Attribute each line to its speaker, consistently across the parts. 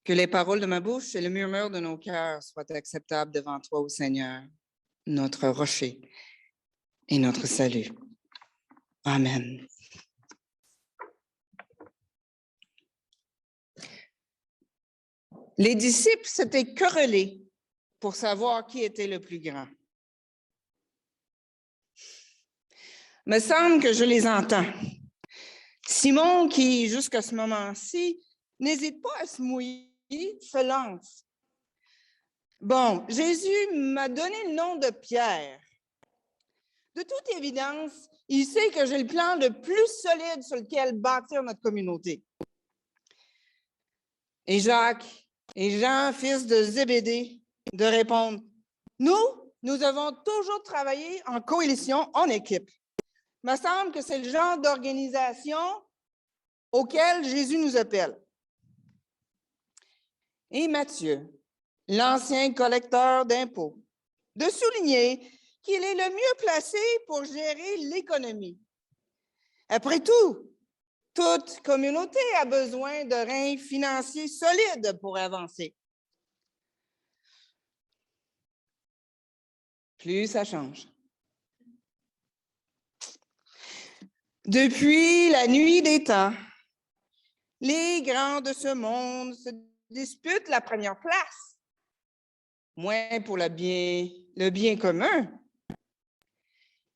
Speaker 1: Que les paroles de ma bouche et le murmure de nos cœurs soient acceptables devant toi, ô Seigneur, notre rocher et notre salut. Amen. Les disciples s'étaient querellés pour savoir qui était le plus grand. Me semble que je les entends. Simon, qui jusqu'à ce moment-ci n'hésite pas à se mouiller, se lance. Bon, Jésus m'a donné le nom de Pierre. De toute évidence, il sait que j'ai le plan le plus solide sur lequel bâtir notre communauté. Et Jacques et Jean, fils de Zébédée, de répondre, nous avons toujours travaillé en coalition, en équipe. Il me semble que c'est le genre d'organisation auquel Jésus nous appelle. Et Matthieu, l'ancien collecteur d'impôts, de souligner qu'il est le mieux placé pour gérer l'économie. Après tout, toute communauté a besoin de reins financiers solides pour avancer. Plus ça change. Depuis la nuit des temps, les grands de ce monde se disputent la première place, moins pour le bien commun,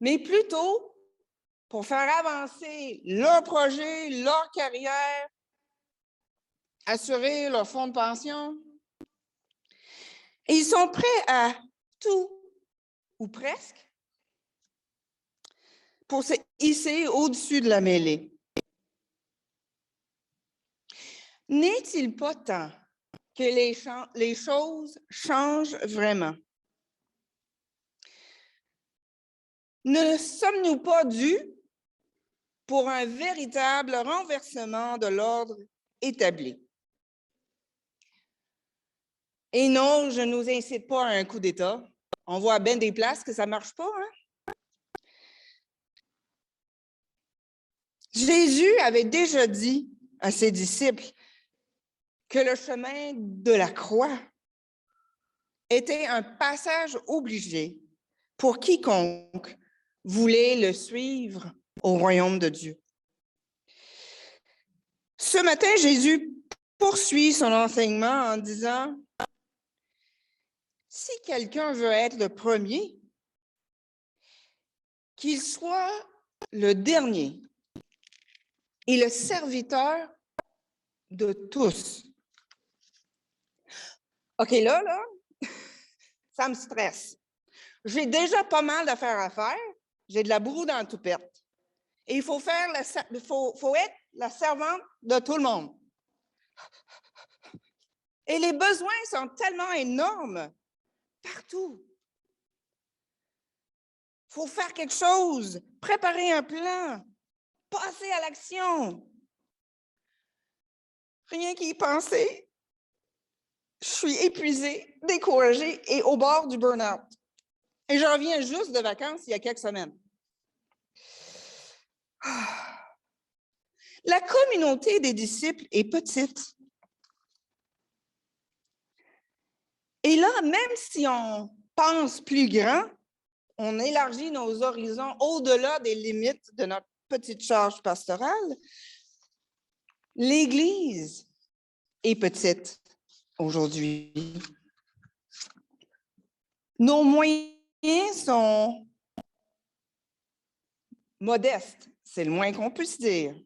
Speaker 1: mais plutôt pour faire avancer leur projet, leur carrière, assurer leur fonds de pension. Et ils sont prêts à tout, ou presque, pour se hisser au-dessus de la mêlée. N'est-il pas temps que les choses changent vraiment? Ne sommes-nous pas dus pour un véritable renversement de l'ordre établi? Et non, je ne nous incite pas à un coup d'État. On voit à bien des places que ça ne marche pas, hein? Jésus avait déjà dit à ses disciples que le chemin de la croix était un passage obligé pour quiconque voulait le suivre au royaume de Dieu. Ce matin, Jésus poursuit son enseignement en disant « Si quelqu'un veut être le premier, qu'il soit le dernier et le serviteur de tous. » OK, là, ça me stresse. J'ai déjà pas mal d'affaires à faire. J'ai de la broue dans la toupette. Et il faut être la servante de tout le monde. Et les besoins sont tellement énormes partout. Il faut faire quelque chose, préparer un plan, passer à l'action. Rien qu'y penser. Je suis épuisée, découragée et au bord du burn-out. Et je reviens juste de vacances il y a quelques semaines. La communauté des disciples est petite. Et là, même si on pense plus grand, on élargit nos horizons au-delà des limites de notre petite charge pastorale, l'Église est petite aujourd'hui. Nos moyens sont modestes, c'est le moins qu'on puisse dire.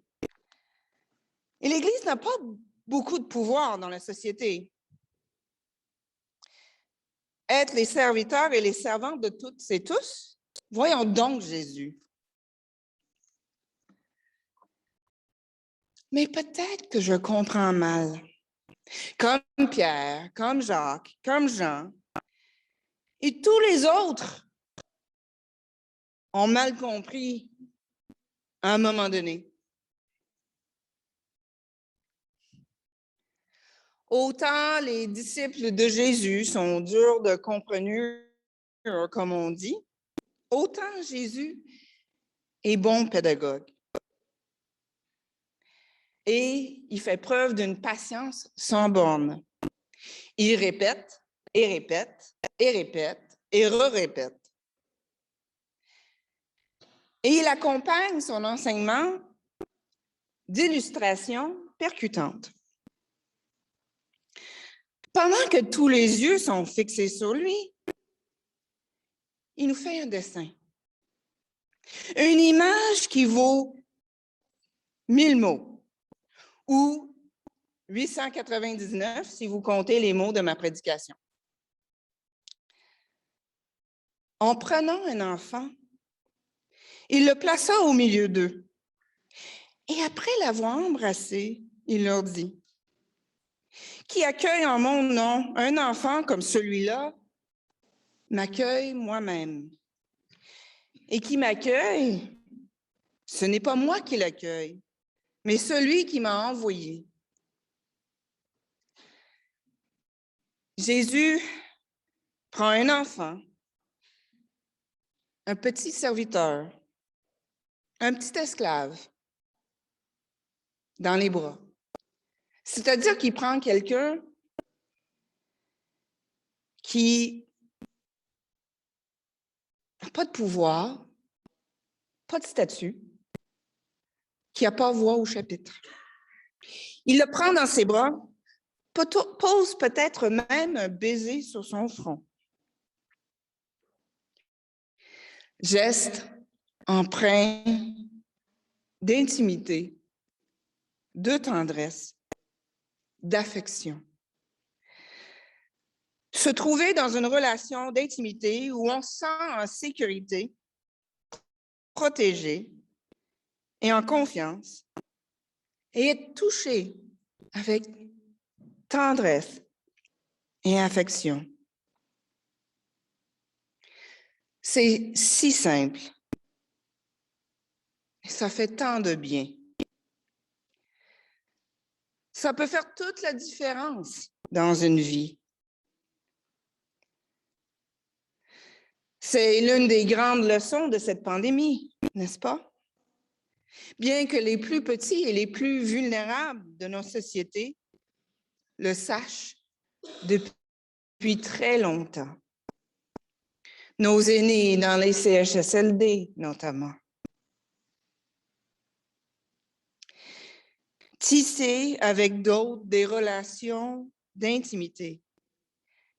Speaker 1: Et l'Église n'a pas beaucoup de pouvoir dans la société. Être les serviteurs et les servantes de toutes et tous, voyons donc Jésus. Mais peut-être que je comprends mal. Comme Pierre, comme Jacques, comme Jean, et tous les autres ont mal compris à un moment donné. Autant les disciples de Jésus sont durs de comprenure, comme on dit, autant Jésus est bon pédagogue. Et il fait preuve d'une patience sans borne. Il répète et répète et répète et re-répète. Et il accompagne son enseignement d'illustrations percutantes. Pendant que tous les yeux sont fixés sur lui, il nous fait un dessin. Une image qui vaut 1000 mots ou 899 si vous comptez les mots de ma prédication. En prenant un enfant, il le plaça au milieu d'eux. Et après l'avoir embrassé, il leur dit, « Qui accueille en mon nom un enfant comme celui-là, m'accueille moi-même. Et qui m'accueille, ce n'est pas moi qui l'accueille, mais celui qui m'a envoyé. » Jésus prend un enfant, un petit serviteur, un petit esclave, dans les bras. C'est-à-dire qu'il prend quelqu'un qui n'a pas de pouvoir, pas de statut, qui n'a pas voix au chapitre. Il le prend dans ses bras, pose peut-être même un baiser sur son front. Geste empreint d'intimité, de tendresse, d'affection. Se trouver dans une relation d'intimité où on se sent en sécurité, protégé et en confiance, et être touché avec tendresse et affection. C'est si simple. Et ça fait tant de bien. Ça peut faire toute la différence dans une vie. C'est l'une des grandes leçons de cette pandémie, n'est-ce pas? Bien que les plus petits et les plus vulnérables de nos sociétés le sachent depuis très longtemps. Nos aînés dans les CHSLD, notamment. Tisser avec d'autres des relations d'intimité,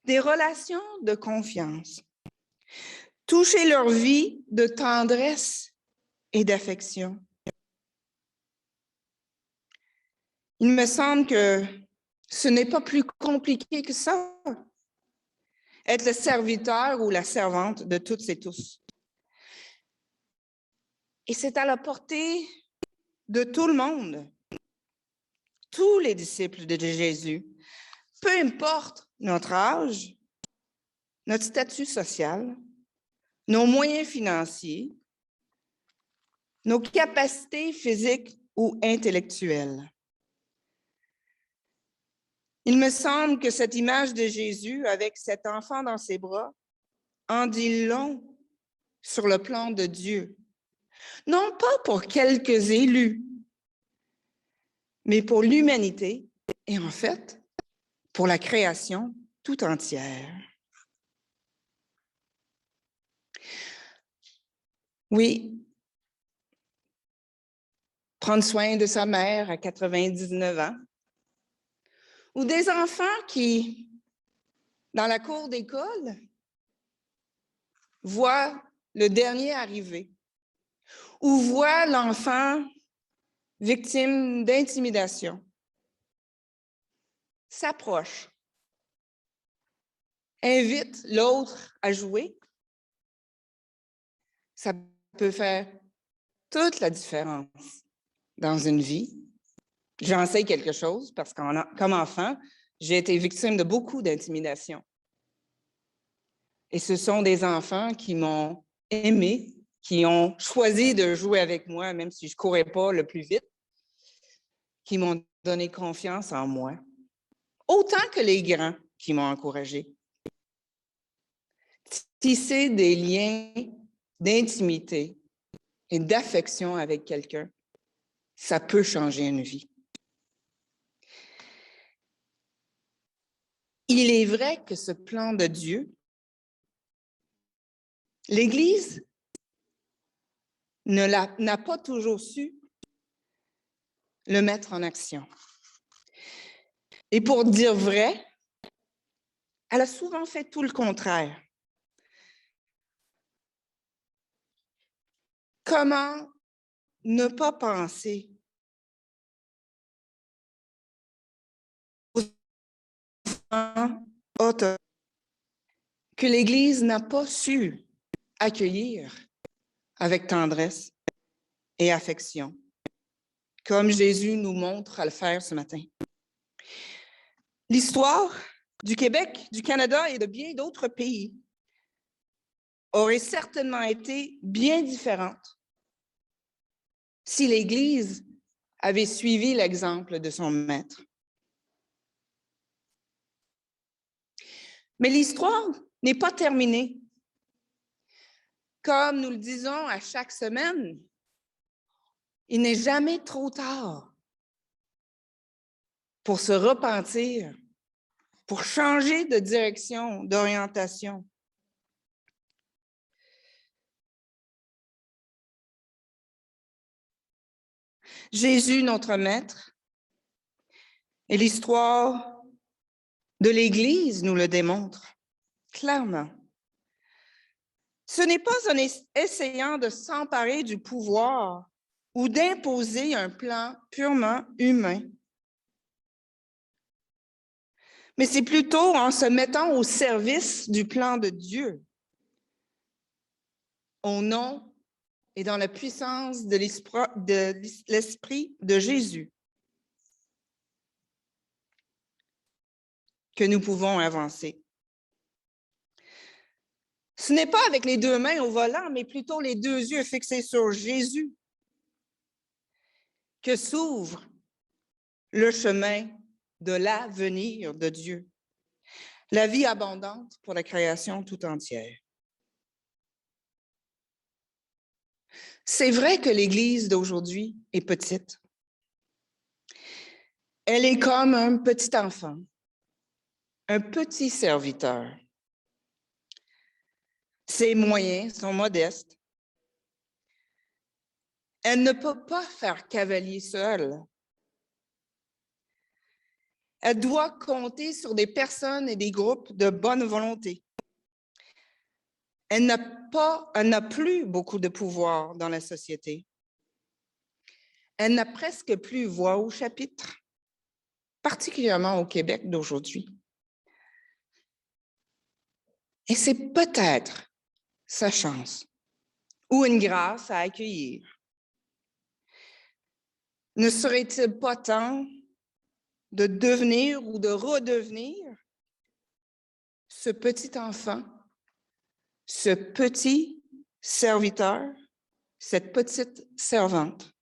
Speaker 1: des relations de confiance. Toucher leur vie de tendresse et d'affection. Il me semble que ce n'est pas plus compliqué que ça, être le serviteur ou la servante de toutes et tous. Et c'est à la portée de tout le monde, tous les disciples de Jésus, peu importe notre âge, notre statut social, nos moyens financiers, nos capacités physiques ou intellectuelles. Il me semble que cette image de Jésus avec cet enfant dans ses bras en dit long sur le plan de Dieu. Non pas pour quelques élus, mais pour l'humanité et en fait, pour la création tout entière. Oui, prendre soin de sa mère à 99 ans, ou des enfants qui, dans la cour d'école, voient le dernier arriver, ou voient l'enfant victime d'intimidation, s'approche, invite l'autre à jouer, ça peut faire toute la différence dans une vie. J'en sais quelque chose parce que comme enfant, j'ai été victime de beaucoup d'intimidation. Et ce sont des enfants qui m'ont aimé, qui ont choisi de jouer avec moi, même si je ne courais pas le plus vite, qui m'ont donné confiance en moi, autant que les grands qui m'ont encouragé. Tisser des liens d'intimité et d'affection avec quelqu'un, ça peut changer une vie. Il est vrai que ce plan de Dieu, l'Église n'a pas toujours su le mettre en action. Et pour dire vrai, elle a souvent fait tout le contraire. Comment ne pas penser aux enfants que l'Église n'a pas su accueillir avec tendresse et affection, comme Jésus nous montre à le faire ce matin. L'histoire du Québec, du Canada et de bien d'autres pays aurait certainement été bien différente si l'Église avait suivi l'exemple de son maître. Mais l'histoire n'est pas terminée. Comme nous le disons à chaque semaine, il n'est jamais trop tard pour se repentir, pour changer de direction, d'orientation. Jésus, notre Maître, et l'histoire de l'Église nous le démontre clairement. Ce n'est pas en essayant de s'emparer du pouvoir ou d'imposer un plan purement humain, mais c'est plutôt en se mettant au service du plan de Dieu, au nom et dans la puissance de l'Esprit de Jésus, que nous pouvons avancer. Ce n'est pas avec les deux mains au volant, mais plutôt les deux yeux fixés sur Jésus que s'ouvre le chemin de l'avenir de Dieu, la vie abondante pour la création tout entière. C'est vrai que l'Église d'aujourd'hui est petite. Elle est comme un petit enfant, un petit serviteur. Ses moyens sont modestes. Elle ne peut pas faire cavalier seule. Elle doit compter sur des personnes et des groupes de bonne volonté. Elle n'a plus beaucoup de pouvoir dans la société. Elle n'a presque plus voix au chapitre, particulièrement au Québec d'aujourd'hui. Et c'est peut-être sa chance ou une grâce à accueillir. Ne serait-il pas temps de devenir ou de redevenir ce petit enfant, ce petit serviteur, cette petite servante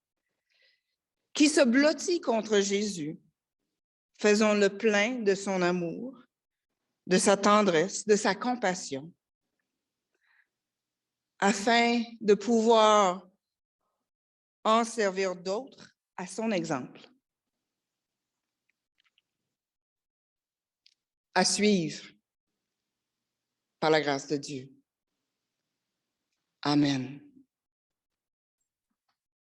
Speaker 1: qui se blottit contre Jésus, faisant le plein de son amour, de sa tendresse, de sa compassion, afin de pouvoir en servir d'autres à son exemple. À suivre par la grâce de Dieu. Amen.